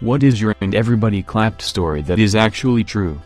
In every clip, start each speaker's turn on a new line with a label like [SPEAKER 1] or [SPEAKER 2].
[SPEAKER 1] What is your and everybody clapped story that is actually true?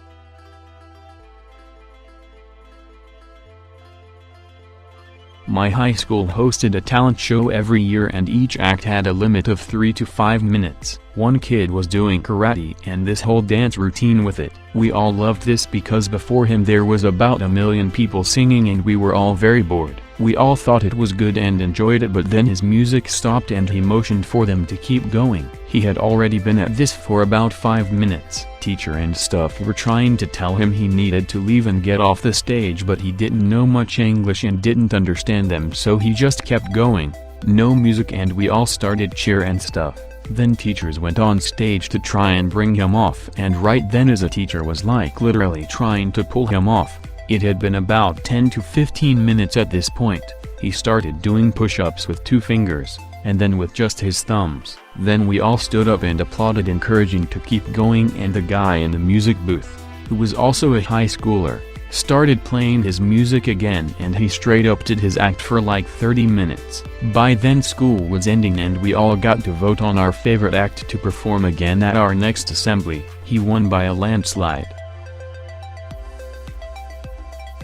[SPEAKER 1] My high school hosted a talent show every year and each act had a limit of 3 to 5 minutes. One kid was doing karate and this whole dance routine with it. We all loved this because before him there was about 1 million people singing and we were all very bored. We all thought it was good and enjoyed it, but then his music stopped and he motioned for them to keep going. He had already been at this for about 5 minutes. Teacher and stuff were trying to tell him he needed to leave and get off the stage, but he didn't know much English and didn't understand them, so he just kept going. No music and we all started cheer and stuff. Then teachers went on stage to try and bring him off, and right then as a teacher was like literally trying to pull him off. It had been about 10 to 15 minutes at this point. He started doing push-ups with 2 fingers, and then with just his thumbs. Then we all stood up and applauded, encouraging to keep going, and the guy in the music booth, who was also a high schooler, started playing his music again and he straight up did his act for like 30 minutes. By then school was ending and we all got to vote on our favorite act to perform again at our next assembly. He won by a landslide.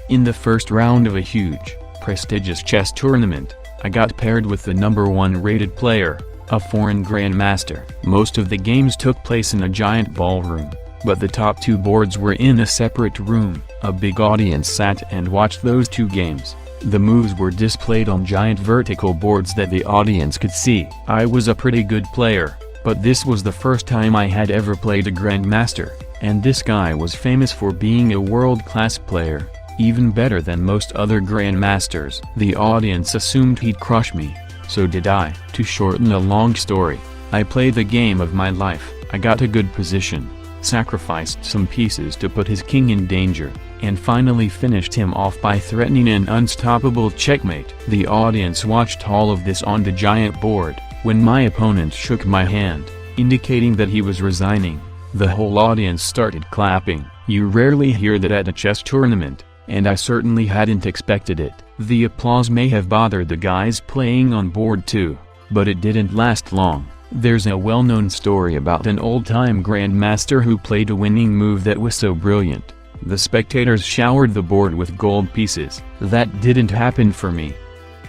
[SPEAKER 1] In the first round of a huge, prestigious chess tournament, I got paired with the #1 rated player, a foreign grandmaster. Most of the games took place in a giant ballroom, but the top 2 boards were in a separate room. A big audience sat and watched those 2 games. The moves were displayed on giant vertical boards that the audience could see. I was a pretty good player, but this was the first time I had ever played a grandmaster, and this guy was famous for being a world-class player, even better than most other grandmasters. The audience assumed he'd crush me, so did I. To shorten a long story, I played the game of my life. I got a good position, sacrificed some pieces to put his king in danger, and finally finished him off by threatening an unstoppable checkmate. The audience watched all of this on the giant board. When my opponent shook my hand, indicating that he was resigning, the whole audience started clapping. You rarely hear that at a chess tournament, and I certainly hadn't expected it. The applause may have bothered the guys playing on board too, but it didn't last long. There's a well-known story about an old-time grandmaster who played a winning move that was so brilliant, the spectators showered the board with gold pieces. That didn't happen for me.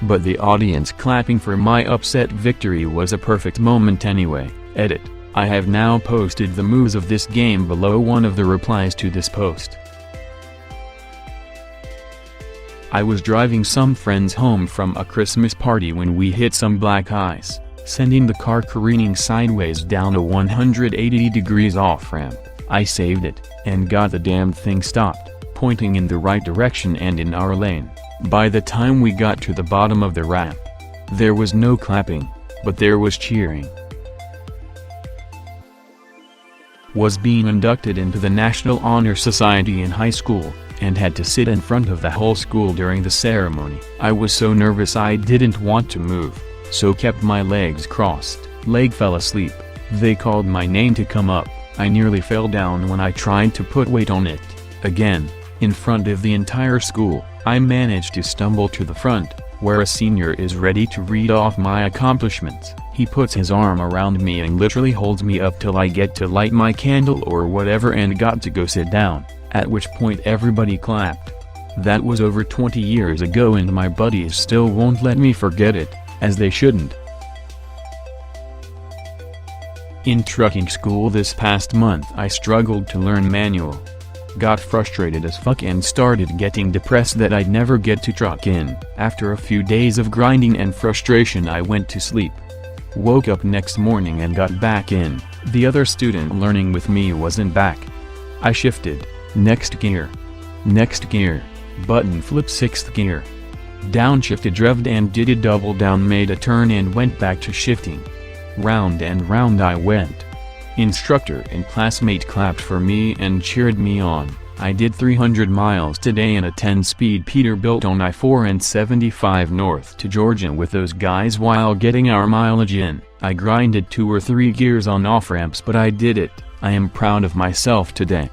[SPEAKER 1] But the audience clapping for my upset victory was a perfect moment anyway. Edit: I have now posted the moves of this game below one of the replies to this post. I was driving some friends home from a Christmas party when we hit some black ice, sending the car careening sideways down a 180 degrees off-ramp. I saved it, and got the damn thing stopped, pointing in the right direction and in our lane. By the time we got to the bottom of the ramp, there was no clapping, but there was cheering. Was being inducted into the National Honor Society in high school, and had to sit in front of the whole school during the ceremony. I was so nervous I didn't want to move, so kept my legs crossed. Leg fell asleep. They called my name to come up. I nearly fell down when I tried to put weight on it. Again, in front of the entire school, I managed to stumble to the front, where a senior is ready to read off my accomplishments. He puts his arm around me and literally holds me up till I get to light my candle or whatever and got to go sit down, at which point everybody clapped. That was over 20 years ago and my buddies still won't let me forget it, as they shouldn't. In trucking school this past month I struggled to learn manual. Got frustrated as fuck and started getting depressed that I'd never get to truck in. After a few days of grinding and frustration I went to sleep. Woke up next morning and got back in. The other student learning with me wasn't back. I shifted, next gear, button flip 6th gear. Downshifted, revved and did a double down, made a turn and went back to shifting. Round and round I went. Instructor and classmate clapped for me and cheered me on. I did 300 miles today in a 10-speed Peterbilt on I-4 and 75 north to Georgia with those guys while getting our mileage in. I grinded 2 or 3 gears on off-ramps, but I did it. I am proud of myself today.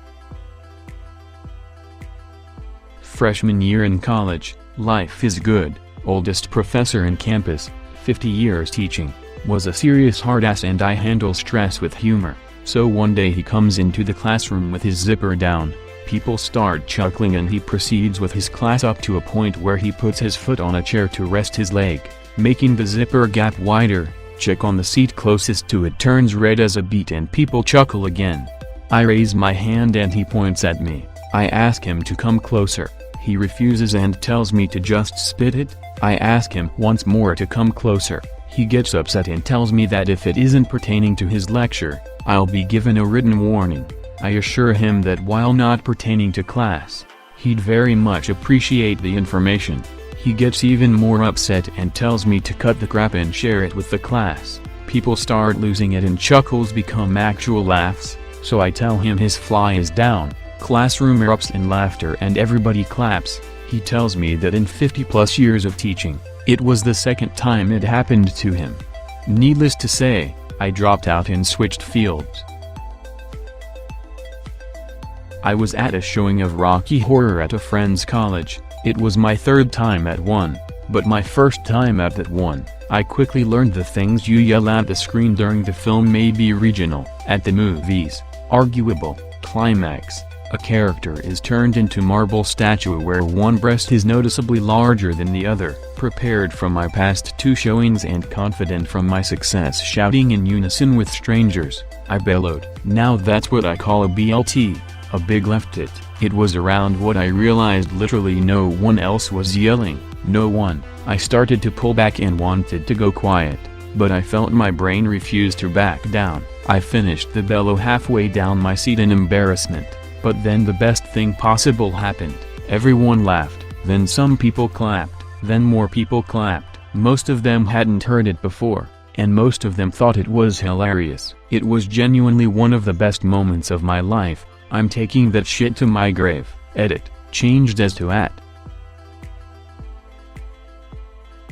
[SPEAKER 1] Freshman year in college, life is good. Oldest professor in campus, 50 years teaching. Was a serious hard ass and I handle stress with humor. So one day he comes into the classroom with his zipper down. People start chuckling and he proceeds with his class up to a point where he puts his foot on a chair to rest his leg, making the zipper gap wider. Check on the seat closest to it turns red as a beet and people chuckle again. I raise my hand and he points at me. I ask him to come closer. He refuses and tells me to just spit it. I ask him once more to come closer. He gets upset and tells me that if it isn't pertaining to his lecture, I'll be given a written warning. I assure him that while not pertaining to class, he'd very much appreciate the information. He gets even more upset and tells me to cut the crap and share it with the class. People start losing it and chuckles become actual laughs, so I tell him his fly is down. Classroom erupts in laughter and everybody claps. He tells me that in 50+ years of teaching, it was the second time it happened to him. Needless to say, I dropped out and switched fields. I was at a showing of Rocky Horror at a friend's college. It was my third time at one, but my first time at that one. I quickly learned the things you yell at the screen during the film may be regional. At the movies, arguable, climax, a character is turned into marble statue where one breast is noticeably larger than the other. Prepared from my past 2 showings and confident from my success shouting in unison with strangers, I bellowed. Now that's what I call a BLT. A big left it. It was around what I realized literally no one else was yelling. No one. I started to pull back and wanted to go quiet, but I felt my brain refuse to back down. I finished the bellow halfway down my seat in embarrassment, but then the best thing possible happened. Everyone laughed, then some people clapped, then more people clapped. Most of them hadn't heard it before, and most of them thought it was hilarious. It was genuinely one of the best moments of my life. I'm taking that shit to my grave. Edit. Changed as to at.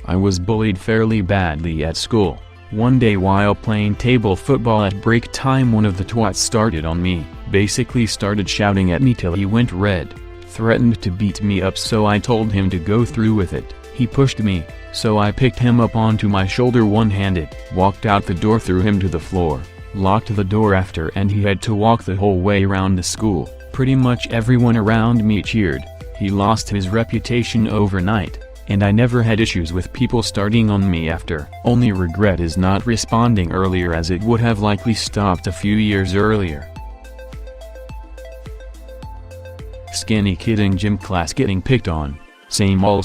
[SPEAKER 1] I was bullied fairly badly at school. One day while playing table football at break time one of the twats started on me, basically started shouting at me till he went red, threatened to beat me up so I told him to go through with it. He pushed me, so I picked him up onto my shoulder one-handed, walked out the door, threw him to the floor, locked the door after, and he had to walk the whole way around the school. Pretty much everyone around me cheered. He lost his reputation overnight, and I never had issues with people starting on me after. Only regret is not responding earlier, as it would have likely stopped a few years earlier. Skinny kid in gym class getting picked on. Same all.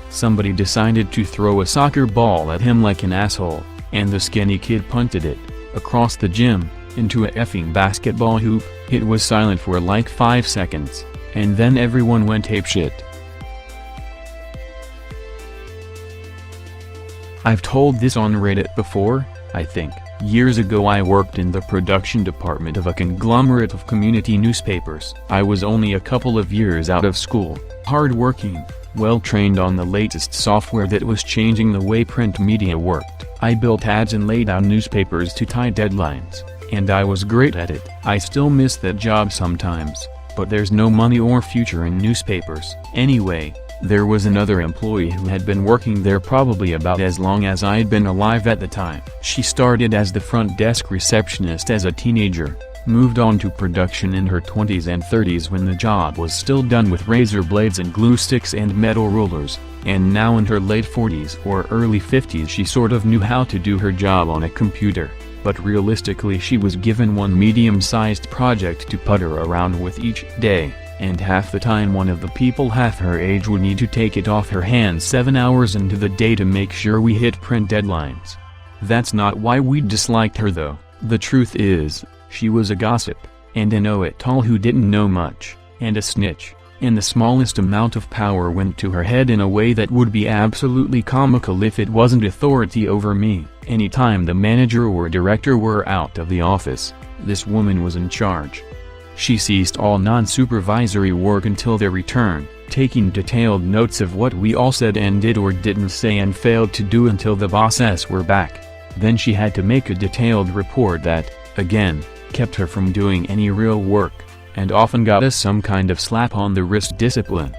[SPEAKER 1] Somebody decided to throw a soccer ball at him like an asshole, and the skinny kid punted it across the gym, into a effing basketball hoop. It was silent for like 5 seconds, and then everyone went apeshit. I've told this on Reddit before, I think. Years ago I worked in the production department of a conglomerate of community newspapers. I was only a couple of years out of school, hard-working, well-trained on the latest software that was changing the way print media worked. I built ads and laid out newspapers to tie deadlines, and I was great at it. I still miss that job sometimes, but there's no money or future in newspapers. Anyway, there was another employee who had been working there probably about as long as I'd been alive at the time. She started as the front desk receptionist as a teenager, moved on to production in her 20s and 30s when the job was still done with razor blades and glue sticks and metal rulers, and now in her late 40s or early 50s she sort of knew how to do her job on a computer, but realistically she was given one medium-sized project to putter around with each day, and half the time one of the people half her age would need to take it off her hands 7 hours into the day to make sure we hit print deadlines. That's not why we disliked her though. The truth is, she was a gossip, and a know-it-all who didn't know much, and a snitch, and the smallest amount of power went to her head in a way that would be absolutely comical if it wasn't authority over me. Anytime the manager or director were out of the office, this woman was in charge. She ceased all non-supervisory work until their return, taking detailed notes of what we all said and did or didn't say and failed to do until the bosses were back. Then she had to make a detailed report that, again, kept her from doing any real work, and often got us some kind of slap on the wrist discipline.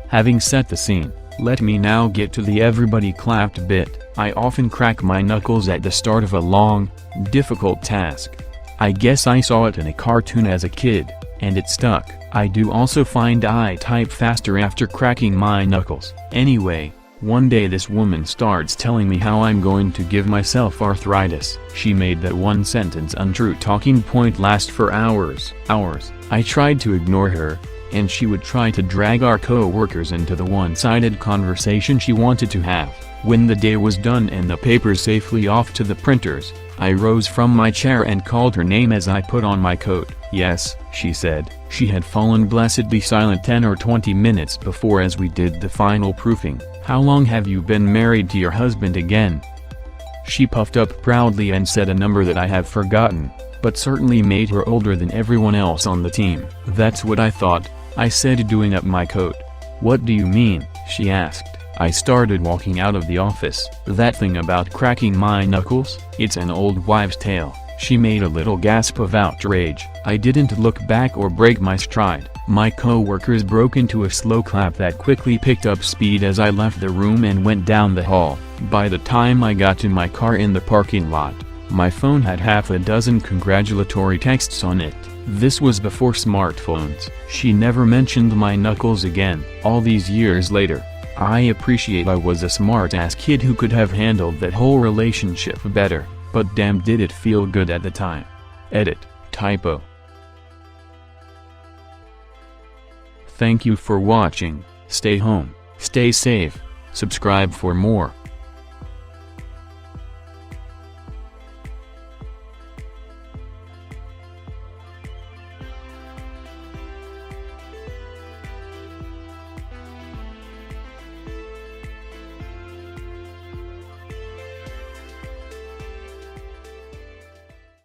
[SPEAKER 1] Having set the scene, let me now get to the everybody clapped bit. I often crack my knuckles at the start of a long, difficult task. I guess I saw it in a cartoon as a kid, and it stuck. I do also find I type faster after cracking my knuckles. Anyway, one day this woman starts telling me how I'm going to give myself arthritis. She made that one sentence untrue talking point last for hours. I tried to ignore her, and she would try to drag our co-workers into the one-sided conversation she wanted to have. When the day was done and the papers safely off to the printers, I rose from my chair and called her name as I put on my coat. "Yes," she said. She had fallen blessedly silent 10 or 20 minutes before as we did the final proofing. "How long have you been married to your husband again?" She puffed up proudly and said a number that I have forgotten, but certainly made her older than everyone else on the team. "That's what I thought," I said, doing up my coat. "What do you mean?" she asked. I started walking out of the office. "That thing about cracking my knuckles? It's an old wives' tale." She made a little gasp of outrage. I didn't look back or break my stride. My co-workers broke into a slow clap that quickly picked up speed as I left the room and went down the hall. By the time I got to my car in the parking lot, my phone had half a dozen congratulatory texts on it. This was before smartphones. She never mentioned my knuckles again. All these years later, I appreciate I was a smart-ass kid who could have handled that whole relationship better, but damn did it feel good at the time. Edit. Typo. Thank you for watching. Stay home, stay safe, subscribe for more.